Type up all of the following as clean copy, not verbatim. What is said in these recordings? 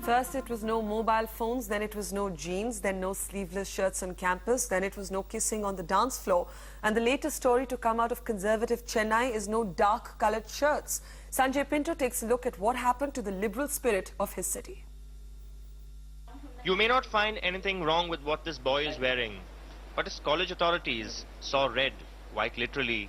First it was no mobile phones, then it was no jeans, then no sleeveless shirts on campus, then it was no kissing on the dance floor. And the latest story to come out of conservative Chennai is no dark-coloured shirts. Sanjay Pinto takes a look at what happened to the liberal spirit of his city. You may not find anything wrong with what this boy is wearing, but his college authorities saw red, quite literally.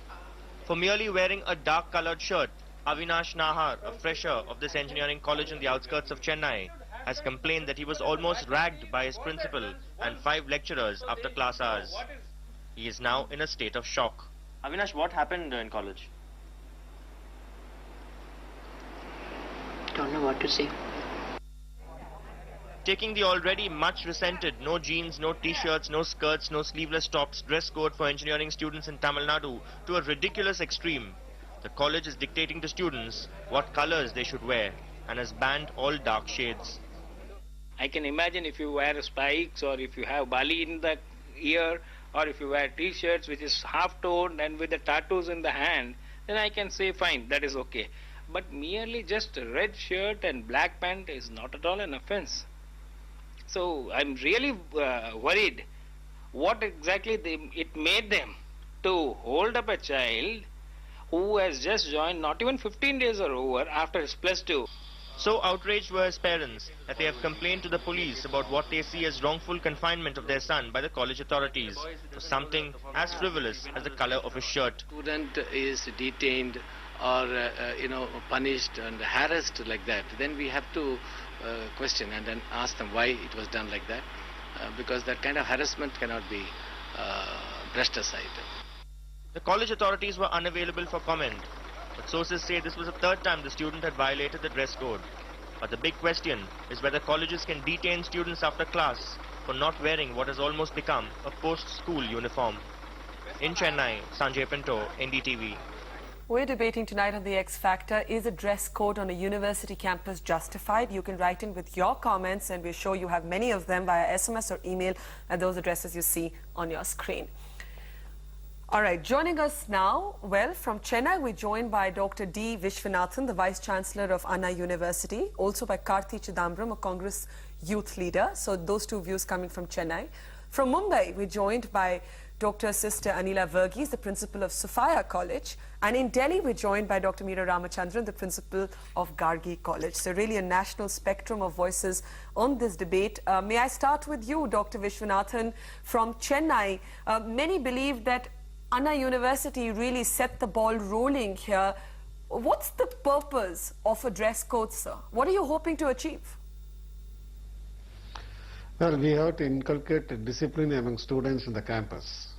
For merely wearing a dark-coloured shirt, Avinash Nahar, a fresher of this engineering college in the outskirts of Chennai, has complained that he was almost ragged by his principal and 5 lecturers after class hours. He is now in a state of shock. Avinash, what happened in college? Don't know what to say. Taking the already much resented no jeans, no t-shirts, no skirts, no sleeveless tops dress code for engineering students in Tamil Nadu to a ridiculous extreme, the college is dictating to students what colors they should wear and has banned all dark shades. I can imagine if you wear spikes or if you have bali in the ear or if you wear t-shirts which is half-toned and with the tattoos in the hand, then I can say fine, that is okay. But merely just a red shirt and black pant is not at all an offense. So I'm really worried what exactly it made them to hold up a child who has just joined not even 15 days or over after his +2. So outraged were his parents that they have complained to the police about what they see as wrongful confinement of their son by the college authorities for something as frivolous as the color of his shirt. Student is detained or punished and harassed like that, then we have to question and then ask them why it was done like that, because that kind of harassment cannot be brushed aside. The college authorities were unavailable for comment, but sources say this was the 3rd time the student had violated the dress code. But the big question is whether colleges can detain students after class for not wearing what has almost become a post-school uniform. In Chennai, Sanjay Pinto, NDTV. We're debating tonight on the X Factor. Is a dress code on a university campus justified? You can write in with your comments and we're sure you have many of them via SMS or email at those addresses you see on your screen. All right, joining us now, well, from Chennai, we're joined by Dr. D. Vishwanathan, the Vice Chancellor of Anna University, also by Karti Chidambaram, a Congress youth leader. So those two views coming from Chennai. From Mumbai, we're joined by Dr. Sister Anila Verghese, the principal of Sophia College. And in Delhi, we're joined by Dr. Meera Ramachandran, the principal of Gargi College. So really a national spectrum of voices on this debate. May I start with you, Dr. Vishwanathan, from Chennai. Many believe that Anna University really set the ball rolling here. What's the purpose of a dress code, sir? What are you hoping to achieve? Well, we have to inculcate discipline among students in the campus.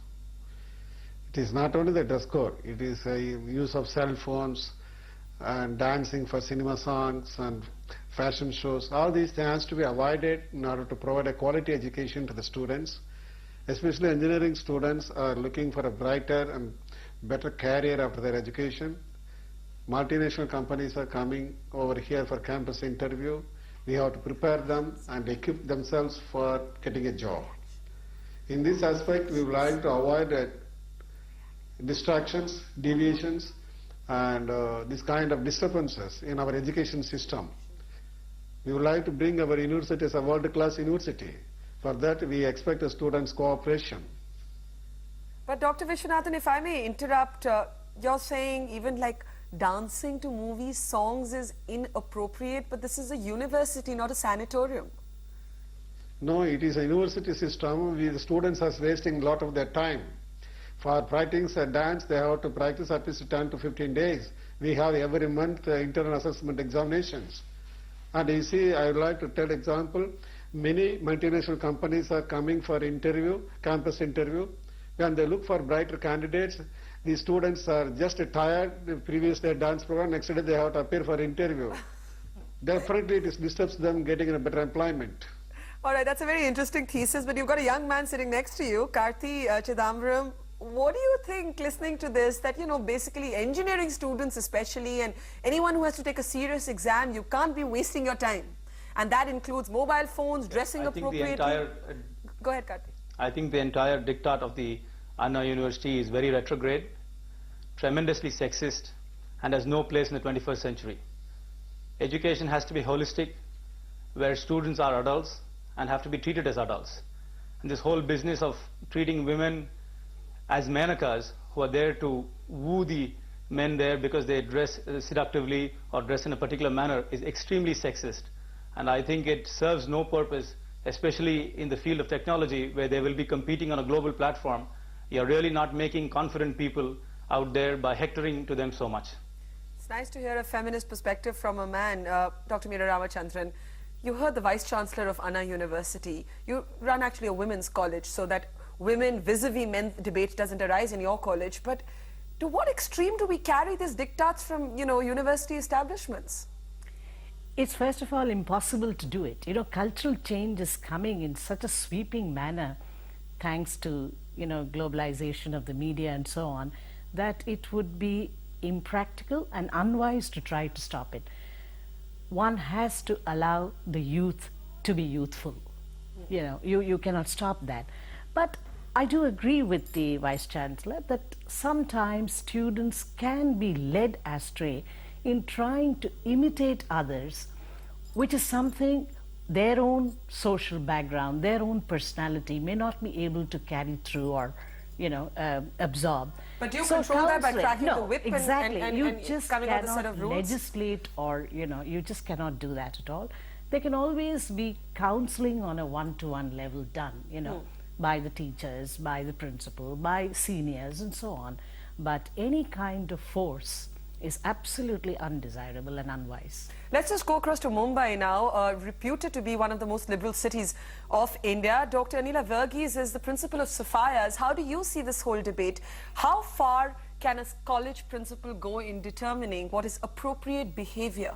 It is not only the dress code, it is a use of cell phones and dancing for cinema songs and fashion shows. All these things has to be avoided in order to provide a quality education to the students. Especially engineering students are looking for a brighter and better career after their education. Multinational companies are coming over here for campus interview. We have to prepare them and equip themselves for getting a job. In this aspect, we would like to avoid distractions, deviations, and this kind of disturbances in our education system. We would like to bring our university as a world-class university. For that, we expect the students' cooperation. But Dr. Vishwanathan, if I may interrupt, you're saying even like dancing to movies, songs is inappropriate, but this is a university, not a sanatorium. No, it is a university system. The students are wasting a lot of their time. For practicing a dance, they have to practice at least 10 to 15 days. We have every month internal assessment examinations. And you see, I would like to tell example, many multinational companies are coming for interview, campus interview. When they look for brighter candidates, the students are just tired, the previous day dance program, next day they have to appear for interview. Definitely it disturbs them getting a better employment. All right, that's a very interesting thesis, but you've got a young man sitting next to you, Karti Chidambaram. What do you think, listening to this, that, basically engineering students especially, and anyone who has to take a serious exam, you can't be wasting your time. And that includes mobile phones, dressing appropriately. Go ahead, Karti. I think the entire diktat of the Anna University is very retrograde, tremendously sexist, and has no place in the 21st century. Education has to be holistic, where students are adults and have to be treated as adults. And this whole business of treating women as manekas who are there to woo the men there because they dress seductively or dress in a particular manner is extremely sexist. And I think it serves no purpose, especially in the field of technology where they will be competing on a global platform. You're really not making confident people out there by hectoring to them so much. It's nice to hear a feminist perspective from a man. Dr. Meera Ramachandran, you heard the Vice Chancellor of Anna University. You run actually a women's college so that women vis-a-vis men debate doesn't arise in your college. But to what extreme do we carry these diktats from, university establishments? It's first of all impossible to do it. Cultural change is coming in such a sweeping manner, thanks to, globalization of the media and so on, that it would be impractical and unwise to try to stop it. One has to allow the youth to be youthful. You cannot stop that. But I do agree with the Vice Chancellor that sometimes students can be led astray in trying to imitate others, which is something their own social background, their own personality may not be able to carry through or absorb. But do you control that by tracking the whip exactly. and you just coming up with a set cannot of rules? legislate or, you just cannot do that at all. There can always be counseling on a one-to-one level done, by the teachers, by the principal, by seniors and so on. But any kind of force is absolutely undesirable and unwise. Let's just go across to Mumbai now, reputed to be one of the most liberal cities of India. Dr. Anila Verghese is the principal of Sophia's. How do you see this whole debate? How far can a college principal go in determining what is appropriate behavior